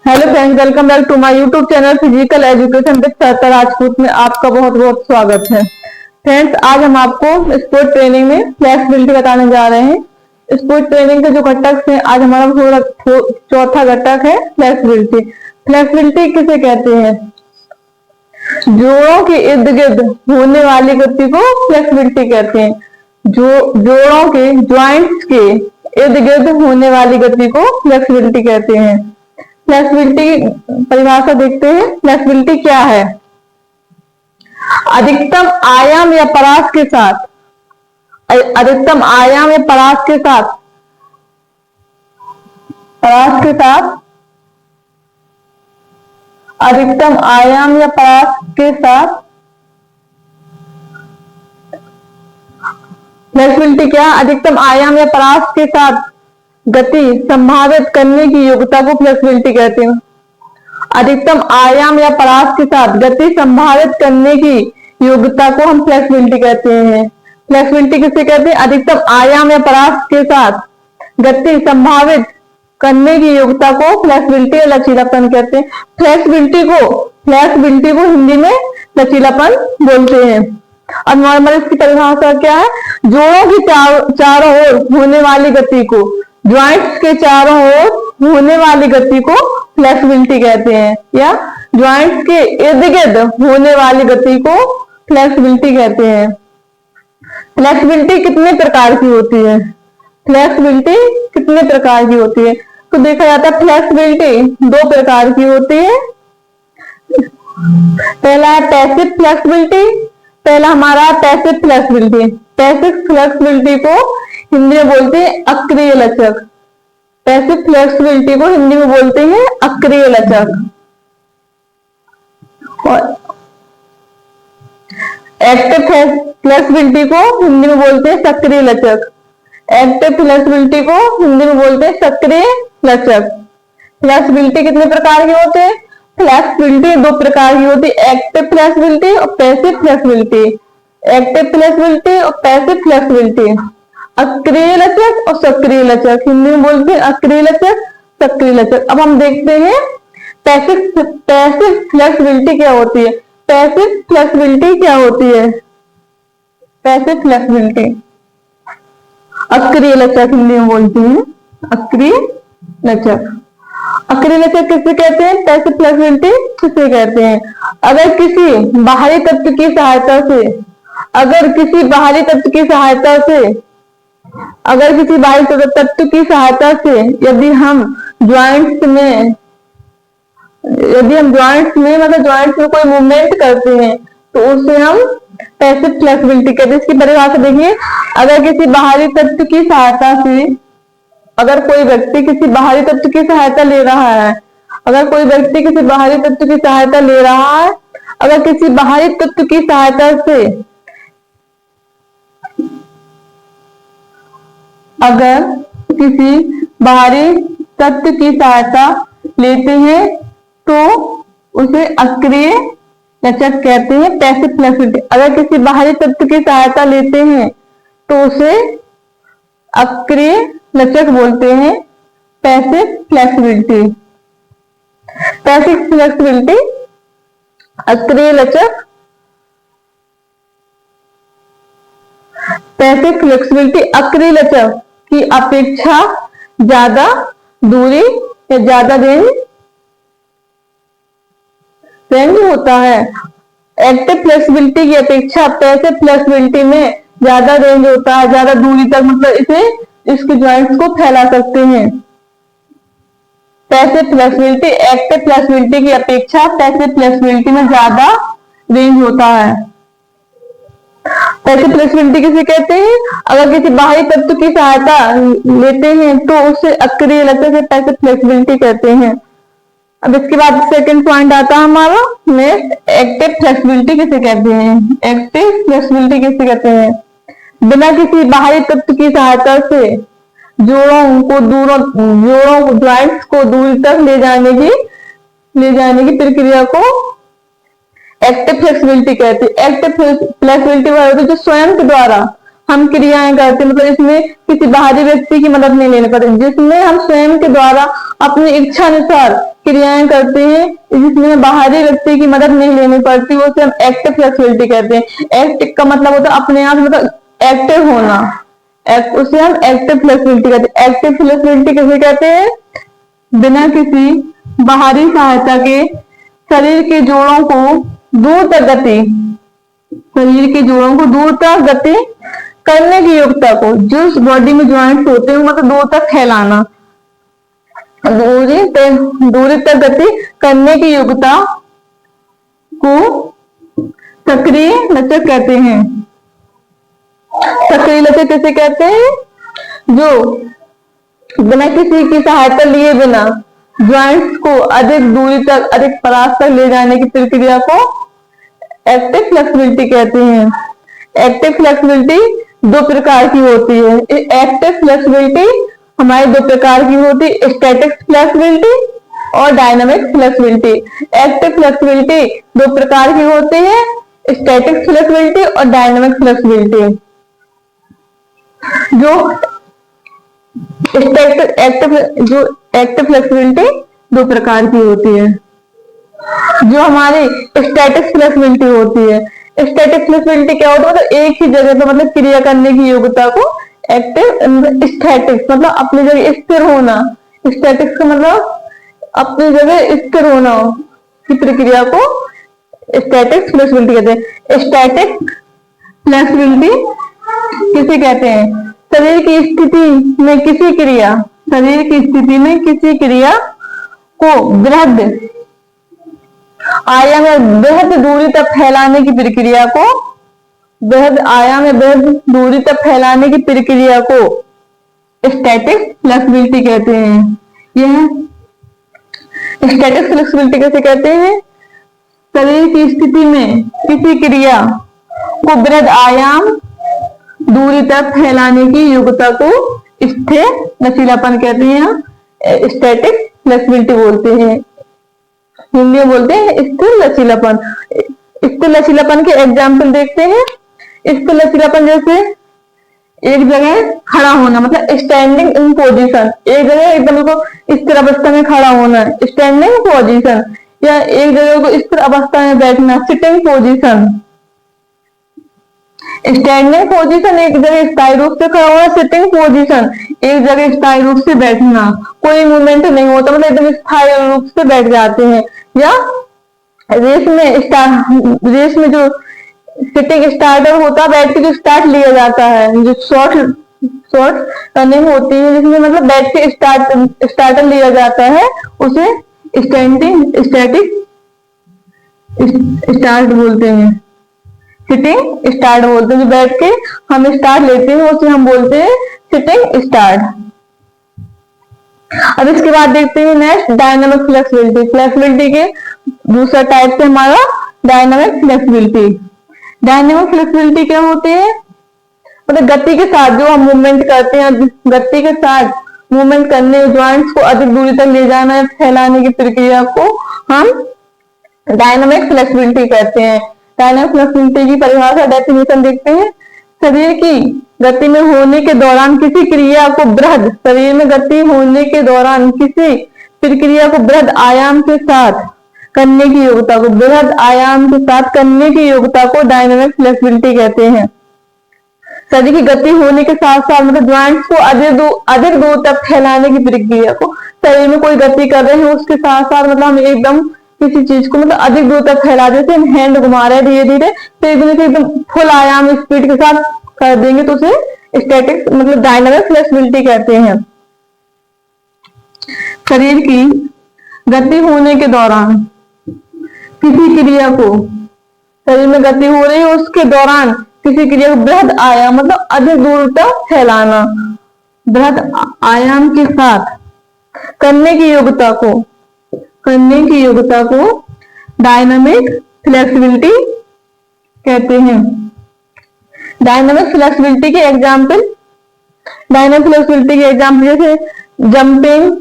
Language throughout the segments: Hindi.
Hello friends, welcome back to my YouTube channel physical education with Sarita Rajput में आपका बहुत बहुत स्वागत है। फ्रेंड्स, आज हम आपको स्पोर्ट ट्रेनिंग में फ्लेक्सिबिलिटी बताने जा रहे हैं। स्पोर्ट ट्रेनिंग के जो घटक हैं, आज हमारा चौथा घटक है फ्लेक्सिबिलिटी। फ्लेक्सिबिलिटी किसे कहते हैं? जोड़ों के इर्द गिर्द होने वाली गति को फ्लेक्सिबिलिटी कहते हैं। जोड़ों के ज्वाइंट्स के इर्द गिर्द होने वाली गति को फ्लेक्सिबिलिटी कहते हैं। फ्लेक्सिबिलिटी परिभाषा देखते हैं। फ्लेक्सिबिलिटी क्या है? अधिकतम आयाम या परास के साथ अधिकतम आयाम या परास के साथ अधिकतम आयाम या परास के साथ फ्लेक्सिबिलिटी क्या? अधिकतम आयाम या परास के साथ गति संभावित करने की योग्यता को फ्लेक्सिबिलिटी कहते हैं। अधिकतम आयाम या परास के साथ गति संभावित करने की योग्यता को हम फ्लेक्सिबिलिटी कहते हैं। फ्लेक्सिबिलिटी किसे कहते हैं? अधिकतम आयाम या परास के साथ गति संभावित करने की योग्यता को फ्लेक्सिबिलिटी या लचीलापन कहते हैं। फ्लेक्सिबिलिटी को हिंदी में लचीलापन बोलते हैं। अब नॉर्मल इसकी परिभाषा क्या है? जोड़ों की चारों ओर होने वाली गति को, ज्वाइंट्स के चारों ओर होने वाली गति को फ्लेक्सिबिलिटी कहते हैं, या ज्वाइंट्स के इर्द गिर्द होने वाली गति को फ्लेक्सिबिलिटी कहते हैं। फ्लेक्सिबिलिटी कितने प्रकार की होती है? फ्लेक्सिबिलिटी कितने प्रकार की होती है? तो देखा जाता है फ्लेक्सिबिलिटी दो प्रकार की होती है। पहला है पैसिव फ्लेक्सिबिलिटी। पहला हमारा पैसिव फ्लेक्सिबिलिटी। पैसिव फ्लेक्सिबिलिटी को हिंदी में बोलते हैं अक्रिय लचक। पैसिव फ्लेक्सिबिलिटी को हिंदी में बोलते हैं अक्रिय लचक। और एक्टिव फ्लेक्सिबिलिटी को हिंदी में बोलते हैं सक्रिय लचक। एक्टिव फ्लेक्सिबिलिटी को हिंदी में बोलते हैं सक्रिय लचक। फ्लेक्सिबिलिटी कितने प्रकार के होते हैं? फ्लेक्सिबिलिटी दो प्रकार की होती है, एक्टिव फ्लेक्सिबिलिटी और पैसिव फ्लेक्सिबिलिटी। एक्टिव फ्लेक्सिबिलिटी और पैसिव फ्लेक्सिबिलिटी। अक्रिय लचक और सक्रिय लचक, हिंदी में बोलते हैं अक्रिय लचक, सक्रिय लचक। अब हम देखते हैं पैसिव फ्लेक्सिबिलिटी क्या होती है। पैसिव फ्लेक्सिबिलिटी क्या होती है? पैसिव फ्लेक्सिबिलिटी अक्रिय लचक हिंदी में बोलते हैं अक्रिय लचक। अक्रिय लचक किसे कहते हैं? पैसिव फ्लेक्सिबिलिटी किसे कहते हैं? अगर किसी बाहरी तत्व की सहायता से यदि हम ज्वाइंट्स में मतलब ज्वाइंट्स में कोई मूवमेंट करते हैं तो उसे हम पैसिव फ्लेक्सिबिलिटी कहते हैं। इसकी परिभाषा देखिए। अगर किसी बाहरी तत्व की सहायता से अगर कोई व्यक्ति किसी बाहरी तत्व की सहायता ले रहा है अगर किसी बाहरी तत्व की सहायता लेते हैं तो उसे अक्रिय लचक कहते हैं, पैसिव फ्लेक्सिबिलिटी। अगर किसी बाहरी तत्व की सहायता लेते हैं तो उसे अक्रिय लचक बोलते हैं, पैसिव फ्लेक्सिबिलिटी। पैसिव फ्लेक्सिबिलिटी अक्रिय लचक। पैसिव फ्लेक्सिबिलिटी अक्रिय लचक की अपेक्षा ज्यादा दूरी या ज्यादा रेंज होता है। एक्टिव फ्लेक्सिबिलिटी की अपेक्षा पैसिव फ्लेक्सिबिलिटी में ज्यादा रेंज होता है, ज्यादा दूरी तक, मतलब इसके ज्वाइंट्स को फैला सकते हैं। पैसिव फ्लेक्सिबिलिटी एक्टिव फ्लेक्सिबिलिटी की अपेक्षा पैसिव फ्लेक्सिबिलिटी में ज्यादा रेंज होता है। पैसिव फ्लेक्सिबिलिटी किसे कहते हैं? अगर किसी बाहरी तत्व की सहायता लेते हैं तो उसे अक्रिय लचक से पैसिव फ्लेक्सिबिलिटी कहते हैं। अब इसके बाद सेकंड पॉइंट आता है हमारा नेक्स्ट, एक्टिव फ्लेक्सिबिलिटी किसे कहते हैं? एक्टिव फ्लेक्सिबिलिटी किसे कहते हैं? बिना किसी बाहरी तत्व की सहायता से ज्वाइंट्स को दूरी तक ले जाने की प्रक्रिया को एक्टिव फ्लेक्सिबिलिटी कहते हैं। एक्टिव फ्लेक्सिबिलिटी वो होती है जो स्वयं के द्वारा हम क्रियाएं करते हैं, मतलब इसमें किसी बाहरी व्यक्ति की मदद नहीं लेनी पड़ती, जिसमें हम स्वयं के द्वारा अपनी इच्छा अनुसार क्रियाएं करते हैं जिसमें बाहरी व्यक्ति की मदद नहीं लेनी पड़ती, उसे हम एक्टिव फ्लेक्सिबिलिटी कहते हैं। एक्टिव का मतलब होता है अपने आप, मतलब एक्टिव होना, उसे हम एक्टिव फ्लेक्सिबिलिटी कहते हैं। एक्टिव फ्लेक्सिबिलिटी किसे कहते हैं? बिना किसी बाहरी सहायता के शरीर के जोड़ों को दूर तक गति, शरीर के जोड़ों को दूर तक गति करने की योग्यता को, जो बॉडी में ज्वाइंट्स होते हैं मतलब दूर तक फैलाना, दूरी तक गति करने की योग्यता को सक्रिय लचक कहते हैं। सक्रिय लचक किसे कहते हैं? जो बिना किसी की सहायता लिए बिना ज्वाइंट्स को अधिक दूरी तक, अधिक परास तक ले जाने की प्रक्रिया को एक्टिव फ्लेक्सिबिलिटी कहते हैं। एक्टिव फ्लेक्सिबिलिटी दो प्रकार की होती है। एक्टिव फ्लेक्सिबिलिटी हमारी दो प्रकार की होती है, स्टैटिक फ्लेक्सिबिलिटी और डायनामिक फ्लेक्सिबिलिटी। एक्टिव फ्लेक्सिबिलिटी दो प्रकार की होती है, स्टैटिक फ्लेक्सिबिलिटी और डायनामिक फ्लेक्सिबिलिटी। जो एक्टिव फ्लेक्सिबिलिटी दो प्रकार की होती है। जो हमारी स्टैटिक फ्लेक्सिबिलिटी होती है, स्टैटिक फ्लेक्सिबिलिटी क्या होता है? मतलब एक ही जगह पर मतलब क्रिया करने की योग्यता को एक्टिव, स्टैटिक्स मतलब अपनी जगह स्थिर होना, स्टैटिक्स का मतलब अपनी जगह स्थिर होना की प्रक्रिया को स्टैटिक फ्लेक्सिबिलिटी कहते हैं। स्टैटिक फ्लेक्सिबिलिटी किसे कहते हैं? शरीर की स्थिति में किसी क्रिया, शरीर की स्थिति में किसी क्रिया को बृहद आयाम में बृहद दूरी तक फैलाने की प्रक्रिया को, बृहद आयाम में बृहद दूरी तक फैलाने की प्रक्रिया को स्टैटिक फ्लेक्सिबिलिटी कहते हैं। यह स्टैटिक फ्लेक्सिबिलिटी कैसे कहते हैं? शरीर की स्थिति में किसी क्रिया को बृहद आयाम दूरी तक फैलाने की योग्यता को स्थिर लचीलापन कहते हैं, स्टैटिक फ्लेक्सिबिलिटी बोलते हैं। हिंदी में बोलते हैं स्थिर लचीलापन। स्थिर लचीलापन के एग्जाम्पल देखते हैं। स्थिर लचीलापन जैसे एक जगह खड़ा होना, मतलब स्टैंडिंग इन पोजीशन, एक जगह एकदम को स्थिर अवस्था में खड़ा होना, स्टैंडिंग पोजीशन, या एक जगह को स्थिर अवस्था में बैठना, सिटिंग पोजीशन। स्टैंडिंग पोजीशन एक जगह स्थायी रूप से खड़ा होना, सिटिंग पोजीशन एक जगह स्थायी रूप से बैठना, कोई मूवमेंट नहीं होता, मतलब एकदम स्थायी रूप से बैठ जाते हैं। या रेस में जो सिटिंग स्टार्टर होता है, बैठ के जो स्टार्ट लिया जाता है, जो शॉर्ट रनिंग होती है जिसमें मतलब बैठ के स्टार्टर लिया जाता है, उसे स्टैटिक स्टार्ट बोलते हैं, सिटिंग स्टार्ट बोलते हैं। जो बैठ के हम स्टार्ट लेते हैं उसे हम बोलते हैं सिटिंग स्टार्ट। अब इसके बाद देखते हैं नेक्स्ट डायनामिक फ्लेक्सिबिलिटी। फ्लेक्सिबिलिटी के दूसरा टाइप से हमारा डायनामिक फ्लेक्सिबिलिटी। डायनामिक फ्लेक्सिबिलिटी क्या होती है? मतलब गति के साथ जो हम मूवमेंट करते हैं, गति के साथ मूवमेंट करने, ज्वाइंट्स को अधिक दूरी तक ले जाना, फैलाने की प्रक्रिया को हम डायनामिक फ्लेक्सिबिलिटी कहते हैं। डायनामिक फ्लेक्सिबिलिटी की परिभाषा, डेफिनेशन देखते हैं। शरीर की गति में होने के दौरान किसी क्रिया को बृहद, शरीर में गति होने के दौरान किसी प्रक्रिया को बृहद आयाम के साथ करने की योग्यता को, बृहद आयाम के साथ करने की योग्यता को डायनामिक फ्लेक्सिबिलिटी कहते हैं। शरीर की गति होने के साथ साथ मतलब ज्वाइंट्स को अधिक दूर तक फैलाने की प्रक्रिया को, शरीर में कोई गति कर रहे हैं उसके साथ साथ मतलब हम एकदम किसी चीज को मतलब अधिक दूर तक फैला देते हैं, हैंड घुमा रहे हैं धीरे धीरे, तो एकदम फुल आयाम स्पीड के साथ कर देंगे तो उसे स्टैटिक मतलब डायनामिक फ्लेक्सिबिलिटी कहते हैं। शरीर की गति होने के दौरान किसी क्रिया को, शरीर में गति हो रही है उसके दौरान किसी क्रिया को बृहद आयाम मतलब अधिक दूर तक फैलाना, बृहद आयाम के साथ करने की योग्यता को डायनामिक फ्लेक्सिबिलिटी कहते हैं। डायनामिक फ्लेक्सिबिलिटी के एग्जाम्पल, डायनामिक फ्लेक्सिबिलिटी के एग्जाम्पल जैसे jumping,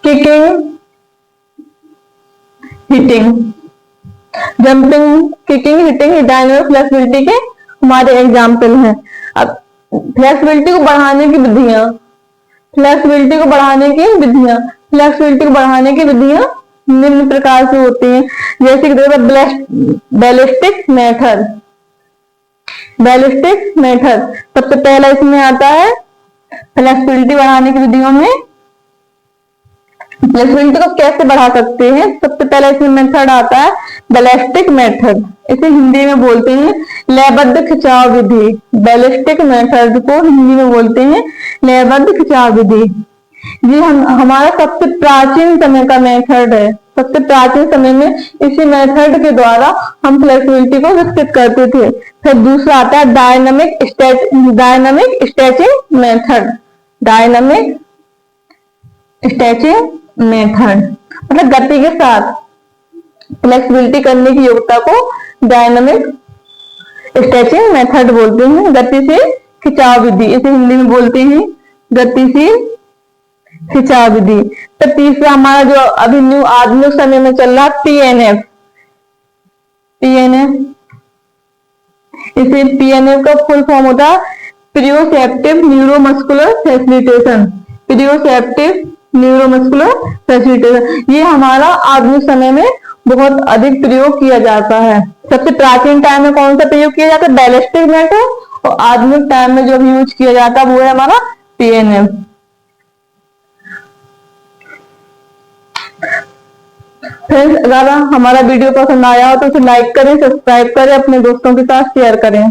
kicking, hitting. Jumping, kicking, hitting dynamic flexibility के हमारे एग्जाम्पल हैं। अब फ्लेक्सिबिलिटी को बढ़ाने की विधियां, फ्लेक्सिबिलिटी को बढ़ाने की विधियां। फ्लेक्सिबिलिटी को बढ़ाने की विधियां निम्न प्रकार से होती हैं, जैसे कि देखो बैलिस्टिक मेथड। बैलिस्टिक मेथड सबसे पहला इसमें आता है फ्लेक्सिबिलिटी बढ़ाने की विधियों में। फ्लेक्सिबिलिटी को कैसे बढ़ा सकते हैं, सबसे पहला इसमें मेथड आता है बैलिस्टिक मेथड। इसे हिंदी में बोलते हैं लयबद्ध खिंचाव विधि। बैलिस्टिक मेथड को हिंदी में बोलते हैं लयबद्ध खिंचाव विधि। ये हमारा सबसे प्राचीन समय का मेथड है। सबसे प्राचीन समय में इसी मेथड के द्वारा हम फ्लेक्सिबिलिटी को विकसित करते थे। फिर दूसरा आता है dynamic stretching method. Dynamic stretching method मतलब गति के साथ फ्लेक्सिबिलिटी करने की योग्यता को डायनामिक स्ट्रेचिंग मेथड बोलते हैं। गतिशील खिंचाव विधि, इसे हिंदी में बोलते हैं गतिशील खिंचाव विधि। तो तीसरा हमारा जो अभी न्यू आधुनिक समय में चल रहा पीएनएफ। इसे पीएनएफ का फुल फॉर्म होता है प्रियोसेप्टिव न्यूरोमस्कुलर फैसिलिटेशन। प्रियोसेप्टिव न्यूरोमस्कुलर फैसिलिटेशन ये हमारा आधुनिक समय में बहुत अधिक प्रयोग किया जाता है। सबसे प्राचीन टाइम में कौन सा प्रयोग किया जाता है, बैलिस्टिक मेथड, और आधुनिक टाइम में जो भी यूज किया जाता है वो है हमारा पीएनएफ। फ्रेंड्स, अगर हमारा वीडियो पसंद आया हो तो उसे लाइक करें, सब्सक्राइब करें, अपने दोस्तों के साथ शेयर करें।